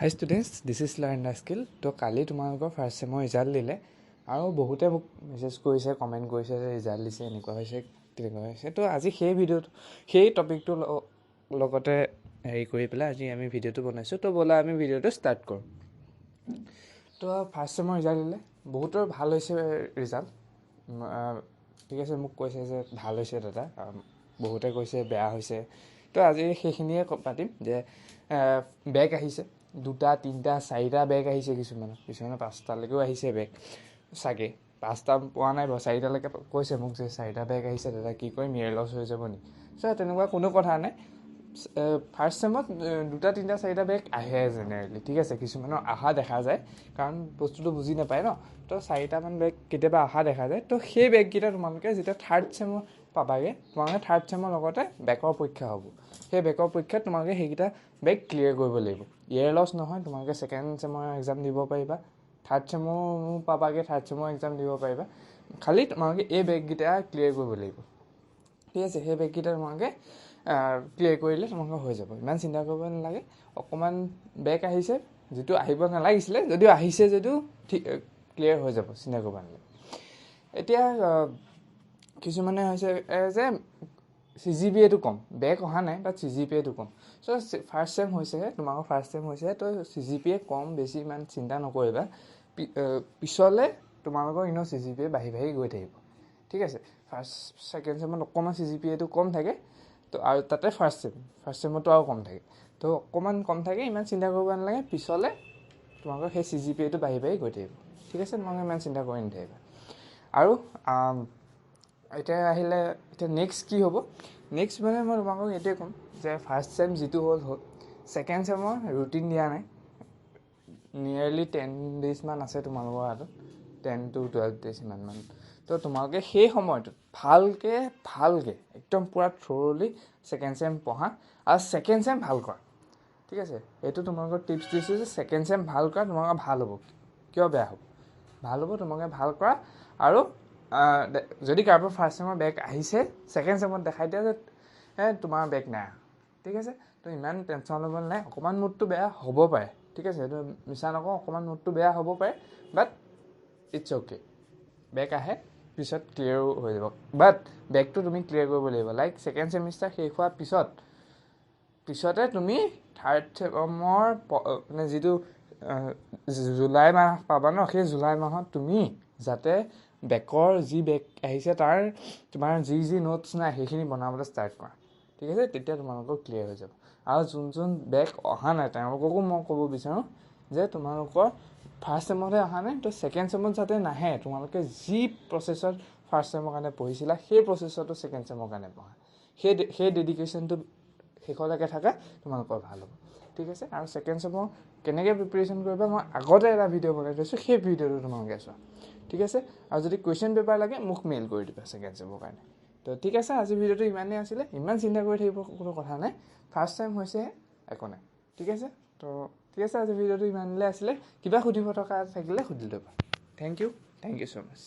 High students, this is learn the skill. তো কালি তোমালোকৰ ফাৰ্ষ্ট ছেমৰ ৰিজাল্ট দিলে আৰু বহুতে মোক মেছেজ কৰিছে, কমেণ্ট কৰিছে যে ৰিজাল্ট দিছে, এনেকুৱা হৈছে, তেনেকুৱা হৈছে। তো আজি সেই টপিকটোৰ লগতে হেৰি কৰি পেলাই আজি আমি ভিডিঅ'টো বনাইছোঁ। তো ব'লা আমি ভিডিঅ'টো ষ্টাৰ্ট কৰোঁ। তো ফাৰ্ষ্ট ছেমৰ ৰিজাল্ট দিলে, বহুতৰ ভাল হৈছে ৰিজাল্ট। ঠিক আছে, মোক কৈছে যে ভাল হৈছে দাদা, বহুতে কৈছে বেয়া হৈছে। তো আজি সেইখিনিয়ে পাতিম যে বেগ আহিছে, 2টা 3টা 4টা বেগ আহিছে, কিছুমানে 5টালৈকেও আহিছে বেগ, চাগে 5টা পোৱা নাই বাৰু, 4টালৈকে কৈছে মোক যে 4টা বেগ আহিছে দাদা, কি কৰিম, ইয়েৰ লছ হৈ যাব নেকি? তেনেকুৱা কোনো কথা নাই। ফাৰ্ষ্ট ছেমত 2টা 3টা 4টা বেগ আহে জেনেৰেলি, ঠিক আছে, কিছুমানৰ অহা দেখা যায় কাৰণ বস্তুটো বুজি নাপায় ন। তো 4টামান বেগ কেতিয়াবা অহা দেখা যায়। তো সেই বেগকেইটা তোমালোকে যেতিয়া থাৰ্ড ছেমত পাবাগৈ, তোমালোকে থাৰ্ড ছেমৰ লগতে বেকৰ পৰীক্ষা হ'ব। সেই বেকৰ পৰীক্ষাত তোমালোকে সেইকেইটা বেগ ক্লিয়াৰ কৰিব লাগিব। ইয়েৰ লছ নহয়, তোমালোকে ছেকেণ্ড ছেমৰ এক্সাম দিব পাৰিবা, থাৰ্ড ছেমো পাবাগৈ, থাৰ্ড ছেমৰ এক্সাম দিব পাৰিবা। খালি তোমালোকে এই বেগকেইটা ক্লিয়াৰ কৰিব লাগিব, ঠিক আছে। সেই বেগকেইটা তোমালোকে ক্লিয়াৰ কৰিলে তোমালোকৰ হৈ যাব, ইমান চিন্তা কৰিব নালাগে। অকণমান বেগ আহিছে, যিটো আহিব নালাগিছিলে, যদিও আহিছে যদিও ঠিক ক্লিয়াৰ হৈ যাব, চিন্তা কৰিব নালাগে। এতিয়া কিছুমানে হৈছে যে CGPAটো কম, বেগ অহা নাই বাট CGPAটো কম। ফাৰ্ষ্ট ছেম হৈছেহে, তোমালোকৰ ফাৰ্ষ্ট ছেম হৈছেহে, তো CGPA কম বেছি ইমান চিন্তা নকৰিবা। পিছলৈ তোমালোকৰ CGPA বাঢ়ি গৈ থাকিব, ঠিক আছে। ফাৰ্ষ্ট ছেকেণ্ড ছেমত অকণমান CGPAটো কম থাকে, তো আৰু তাতে ফাৰ্ষ্ট ছেমতো আৰু কম থাকে, তো অকণমান কম থাকে, ইমান চিন্তা কৰিব নালাগে। পিছলৈ তোমালোকৰ সেই CGPAটো বাঢ়ি গৈ থাকিব, ঠিক আছে, তোমালোকে ইমান চিন্তা কৰি নাথাকিবা। আৰু এতিয়া নেক্সট কি হ'ব, নেক্সট মানে মই তোমালোকক এইটোৱে ক'ম যে ফাৰ্ষ্ট ছেম যিটো হ'ল ছেকেণ্ড ছেমৰ ৰুটিন দিয়া নাই, নিয়েৰলি 10 days মান আছে তোমালোকৰ হাতত, 10 to 12 days ইমানমান। তো তোমালোকে সেই সময়টোত ভালকৈ একদম পূৰা থৰলি ছেকেণ্ড ছেম পঢ়া আৰু ছেকেণ্ড ছেম ভাল কৰা, ঠিক আছে। এইটো তোমালোকৰ টিপছ দিছোঁ যে ছেকেণ্ড ছেম ভাল কৰা, তোমালোকৰ ভাল হ'ব। কিয় বেয়া হ'ব? ভাল হ'ব, তোমালোকে ভাল কৰা। আৰু যদি কাৰোবাৰ ফাৰ্ষ্ট ছেমৰ বেগ আহিছে, ছেকেণ্ড ছেমত দেখাই দিয়া যে তোমাৰ বেগ নাই, ঠিক আছে। তো ইমান টেনশ্যন ল'ব নালাগে। অকণমান মুডটো বেয়া হ'ব পাৰে, ঠিক আছে, সেইটো মিছা নকওঁ, অকণমান মুডটো বেয়া হ'ব পাৰে, বাট ইটছ অ'কে। বেগ আহে, পিছত ক্লিয়াৰো হৈ যাব, বাট বেগটো তুমি ক্লিয়াৰ কৰিব লাগিব। লাইক ছেকেণ্ড ছেমিষ্টাৰ শেষ হোৱাৰ পিছতে তুমি থাৰ্ড ছেমৰ মানে যিটো জুলাই মাহ পাবা ন, সেই জুলাই মাহত তুমি যাতে বেকৰ যি বেগ আহিছে তাৰ তোমাৰ যি নোটছ নাই সেইখিনি বনাবলৈ ষ্টাৰ্ট কৰা, ঠিক আছে। তেতিয়া তোমালোকৰ ক্লিয়াৰ হৈ যাব। আৰু যোন বেগ অহা নাই তেওঁলোককো মই ক'ব বিচাৰোঁ যে তোমালোকৰ ফাৰ্ষ্ট ছেমতহে অহা নাই, তো ছেকেণ্ড ছেমত যাতে নাহে। তোমালোকে যি প্ৰচেছত ফাৰ্ষ্ট ছেমৰ কাৰণে পঢ়িছিলা সেই প্ৰচেছতো ছেকেণ্ড ছেমৰ কাৰণে পঢ়া, সেই ডেডিকেশ্যনটো শেষলৈকে থাকা, তোমালোকৰ ভাল হ'ব, ঠিক আছে। আৰু ছেকেণ্ড ছেমৰ কেনেকৈ প্ৰিপেৰেশ্যন কৰিবা মই আগতে এটা ভিডিঅ' বনাই থৈছোঁ, সেই ভিডিঅ'টো তোমালোকে চোৱা, ঠিক আছে। আৰু যদি কুৱেশ্যন পেপাৰ লাগে মোক মেইল কৰি দিবা ছেকেণ্ড ছেমৰ কাৰণে। তো ঠিক আছে, আজি ভিডিঅ'টো ইমানেই আছিলে, ইমান চিন্তা কৰি থাকিব কোনো কথা নাই, ফাৰ্ষ্ট টাইম হৈছেহে, একো নাই, ঠিক আছে। তো ঠিক আছে, আজি ভিডিঅ'টো ইমানলৈ আছিলে। কিবা সুধিব থকা থাকিলে সুধি ল'বা। Thank you so' much.